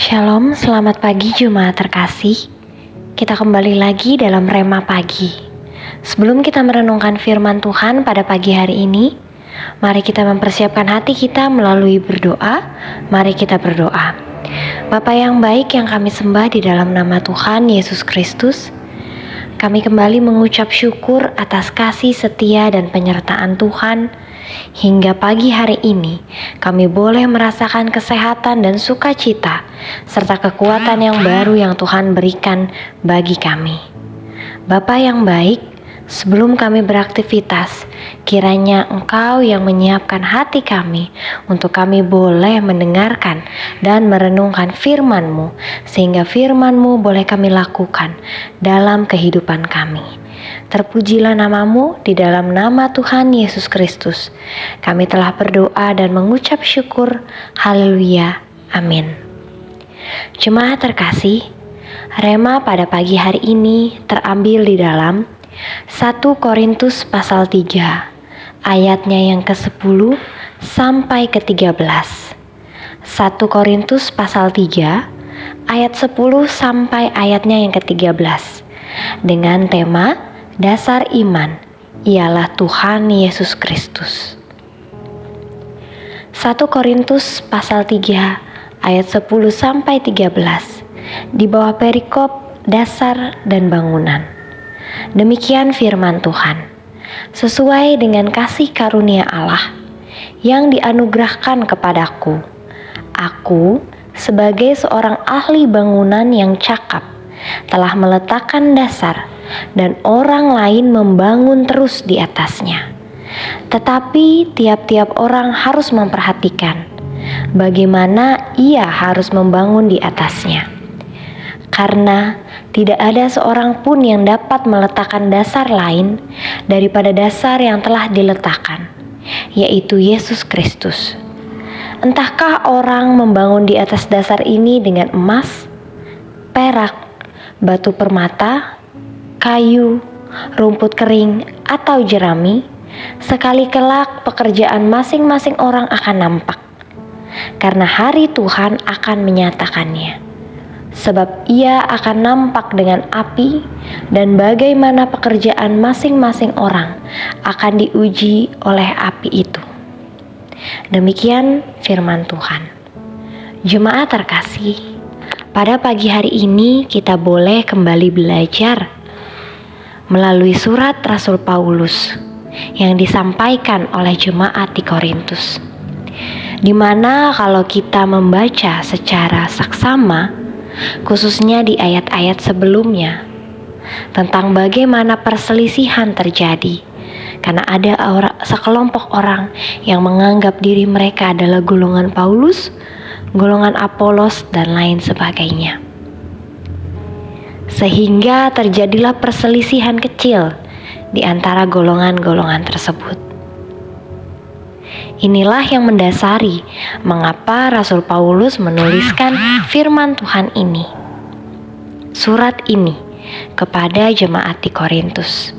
Shalom, selamat pagi Jemaat terkasih. Kita kembali lagi dalam Rema Pagi. Sebelum kita merenungkan firman Tuhan pada pagi hari ini, mari kita mempersiapkan hati kita melalui berdoa. Mari kita berdoa. Bapa yang baik yang kami sembah di dalam nama Tuhan Yesus Kristus, kami kembali mengucap syukur atas kasih setia dan penyertaan Tuhan. Hingga pagi hari ini, kami boleh merasakan kesehatan dan sukacita, serta kekuatan yang baru yang Tuhan berikan bagi kami. Bapa yang baik, sebelum kami beraktivitas, kiranya Engkau yang menyiapkan hati kami untuk kami boleh mendengarkan dan merenungkan firman-Mu, sehingga firman-Mu boleh kami lakukan dalam kehidupan kami. Terpujilah nama-Mu di dalam nama Tuhan Yesus Kristus. Kami telah berdoa dan mengucap syukur. Haleluya. Amin. Jemaat terkasih, Rema pada pagi hari ini terambil di dalam 1 Korintus pasal 3, ayatnya yang ke-10 sampai ke-13. 1 Korintus pasal 3, ayat 10 sampai ayatnya yang ke-13. Dengan tema dasar iman ialah Tuhan Yesus Kristus. 1 Korintus pasal 3 ayat 10 sampai 13 di bawah perikop dasar dan bangunan. Demikian firman Tuhan. Sesuai dengan kasih karunia Allah yang dianugerahkan kepadaku, aku sebagai seorang ahli bangunan yang cakap telah meletakkan dasar dan orang lain membangun terus di atasnya. Tetapi tiap-tiap orang harus memperhatikan bagaimana ia harus membangun di atasnya. Karena tidak ada seorang pun yang dapat meletakkan dasar lain daripada dasar yang telah diletakkan, yaitu Yesus Kristus. Entahkah orang membangun di atas dasar ini dengan emas, perak, batu permata, kayu, rumput kering, atau jerami, sekali kelak pekerjaan masing-masing orang akan nampak, karena hari Tuhan akan menyatakannya. Sebab ia akan nampak dengan api, dan bagaimana pekerjaan masing-masing orang akan diuji oleh api itu. Demikian firman Tuhan. Jemaat terkasih, pada pagi hari ini kita boleh kembali belajar melalui surat Rasul Paulus yang disampaikan oleh jemaat di Korintus, di mana kalau kita membaca secara saksama, khususnya di ayat-ayat sebelumnya, tentang bagaimana perselisihan terjadi karena ada sekelompok orang yang menganggap diri mereka adalah golongan Paulus, golongan Apolos, dan lain sebagainya. Sehingga terjadilah perselisihan kecil di antara golongan-golongan tersebut. Inilah yang mendasari mengapa Rasul Paulus menuliskan firman Tuhan ini, surat ini, kepada jemaat di Korintus.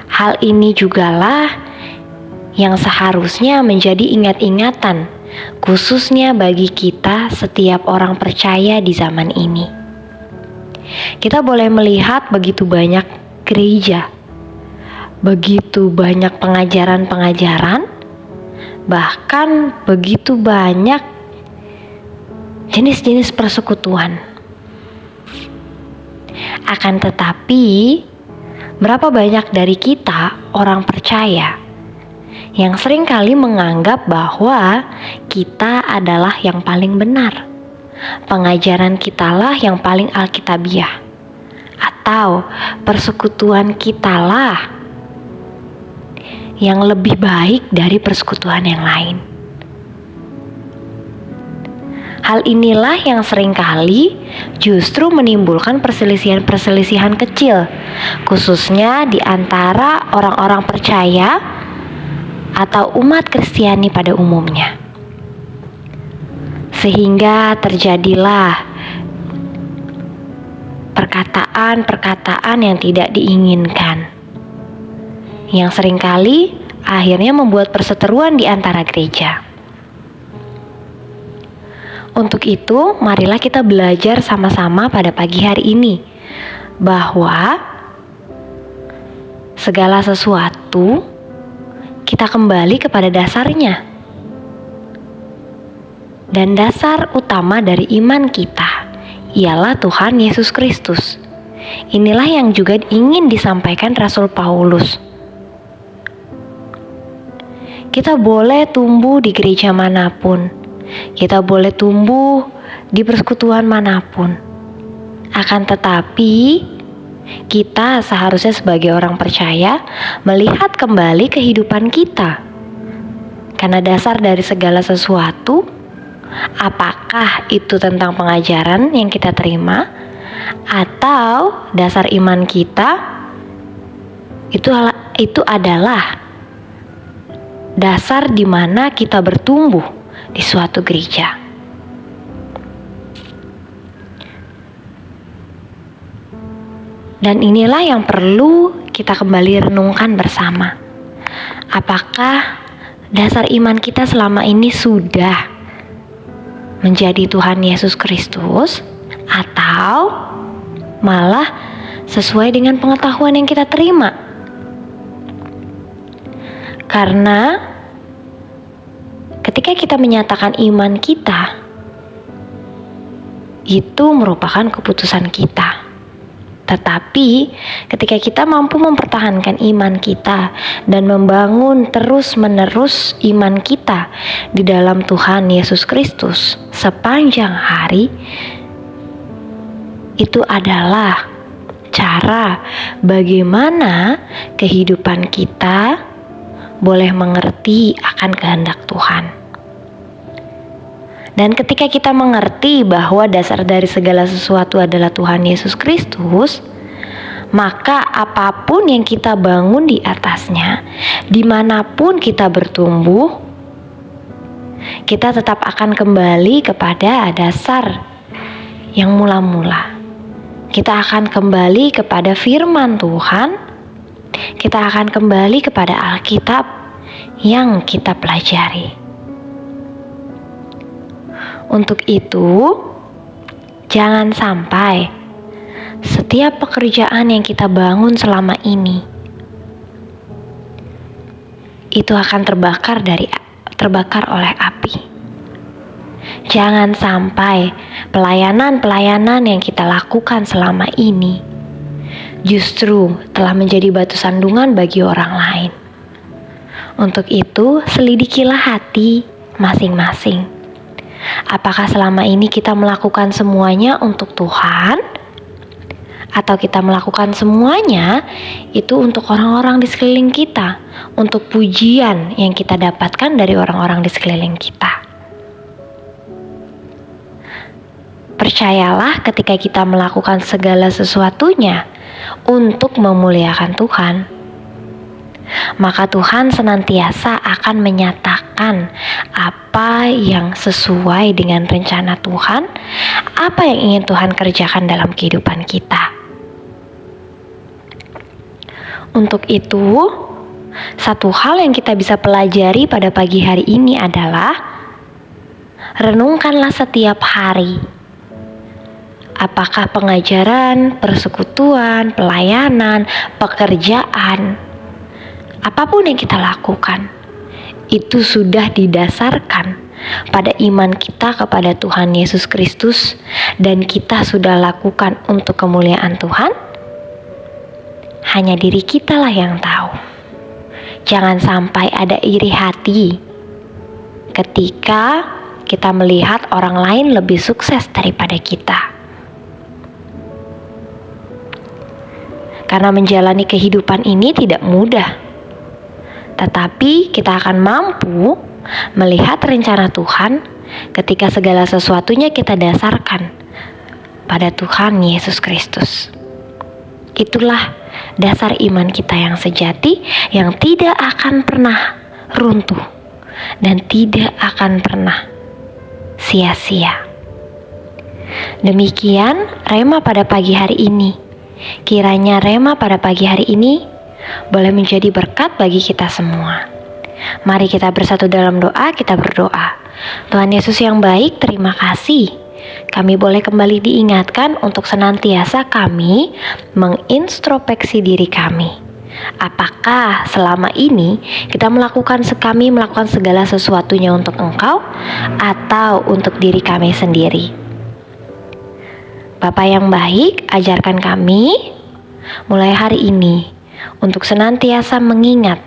Hal ini jugalah yang seharusnya menjadi ingat-ingatan, khususnya bagi kita setiap orang percaya di zaman ini. Kita boleh melihat begitu banyak gereja, begitu banyak pengajaran-pengajaran, bahkan begitu banyak jenis-jenis persekutuan. Akan tetapi, berapa banyak dari kita orang percaya yang seringkali menganggap bahwa kita adalah yang paling benar, pengajaran kitalah yang paling alkitabiah, atau persekutuan kitalah yang lebih baik dari persekutuan yang lain. Hal inilah yang seringkali justru menimbulkan perselisihan-perselisihan kecil, khususnya di antara orang-orang percaya atau umat Kristiani pada umumnya. Sehingga terjadilah perkataan-perkataan yang tidak diinginkan, yang seringkali akhirnya membuat perseteruan di antara gereja. Untuk itu, marilah kita belajar sama-sama pada pagi hari ini bahwa segala sesuatu kita kembali kepada dasarnya. Dan dasar utama dari iman kita ialah Tuhan Yesus Kristus. Inilah yang juga ingin disampaikan Rasul Paulus. Kita boleh tumbuh di gereja manapun, kita boleh tumbuh di persekutuan manapun. Akan tetapi, kita seharusnya sebagai orang percaya melihat kembali kehidupan kita. Karena dasar dari segala sesuatu, apakah itu tentang pengajaran yang kita terima, atau dasar iman kita itu adalah dasar di mana kita bertumbuh di suatu gereja. Dan inilah yang perlu kita kembali renungkan bersama. Apakah dasar iman kita selama ini sudah menjadi Tuhan Yesus Kristus, atau malah sesuai dengan pengetahuan yang kita terima? Karena ketika kita menyatakan iman kita, itu merupakan keputusan kita. Tetapi ketika kita mampu mempertahankan iman kita dan membangun terus-menerus iman kita di dalam Tuhan Yesus Kristus sepanjang hari, itu adalah cara bagaimana kehidupan kita boleh mengerti akan kehendak Tuhan. Dan ketika kita mengerti bahwa dasar dari segala sesuatu adalah Tuhan Yesus Kristus, maka apapun yang kita bangun di atasnya, dimanapun kita bertumbuh, kita tetap akan kembali kepada dasar yang mula-mula. Kita akan kembali kepada firman Tuhan. Kita akan kembali kepada Alkitab yang kita pelajari. Untuk itu, jangan sampai setiap pekerjaan yang kita bangun selama ini itu akan terbakar oleh api. Jangan sampai pelayanan-pelayanan yang kita lakukan selama ini justru telah menjadi batu sandungan bagi orang lain. Untuk itu, selidikilah hati masing-masing. Apakah selama ini kita melakukan semuanya untuk Tuhan? Atau kita melakukan semuanya itu untuk orang-orang di sekeliling kita, untuk pujian yang kita dapatkan dari orang-orang di sekeliling kita? Percayalah, ketika kita melakukan segala sesuatunya untuk memuliakan Tuhan, maka Tuhan senantiasa akan menyatakan apa yang sesuai dengan rencana Tuhan, apa yang ingin Tuhan kerjakan dalam kehidupan kita. Untuk itu, satu hal yang kita bisa pelajari pada pagi hari ini adalah renungkanlah setiap hari. Apakah pengajaran, persekutuan, pelayanan, pekerjaan, apapun yang kita lakukan, itu sudah didasarkan pada iman kita kepada Tuhan Yesus Kristus dan kita sudah lakukan untuk kemuliaan Tuhan? Hanya diri kita lah yang tahu. Jangan sampai ada iri hati ketika kita melihat orang lain lebih sukses daripada kita. Karena menjalani kehidupan ini tidak mudah. Tetapi kita akan mampu melihat rencana Tuhan ketika segala sesuatunya kita dasarkan pada Tuhan Yesus Kristus. Itulah dasar iman kita yang sejati, yang tidak akan pernah runtuh dan tidak akan pernah sia-sia. Demikian Rema pada pagi hari ini. Kiranya Rema pada pagi hari ini boleh menjadi berkat bagi kita semua. Mari kita bersatu dalam doa, kita berdoa. Tuhan Yesus yang baik, terima kasih. Kami boleh kembali diingatkan untuk senantiasa kami mengintrospeksi diri kami. Apakah selama ini kami melakukan segala sesuatunya untuk Engkau atau untuk diri kami sendiri? Bapa yang baik, ajarkan kami mulai hari ini untuk senantiasa mengingat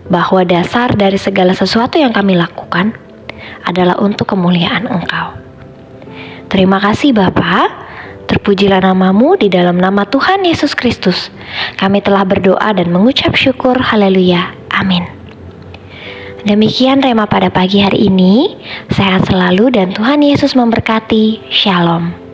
bahwa dasar dari segala sesuatu yang kami lakukan adalah untuk kemuliaan Engkau. Terima kasih Bapa, terpujilah namamu di dalam nama Tuhan Yesus Kristus. Kami telah berdoa dan mengucap syukur, haleluya, amin. Demikian Rema pada pagi hari ini, sehat selalu dan Tuhan Yesus memberkati, shalom.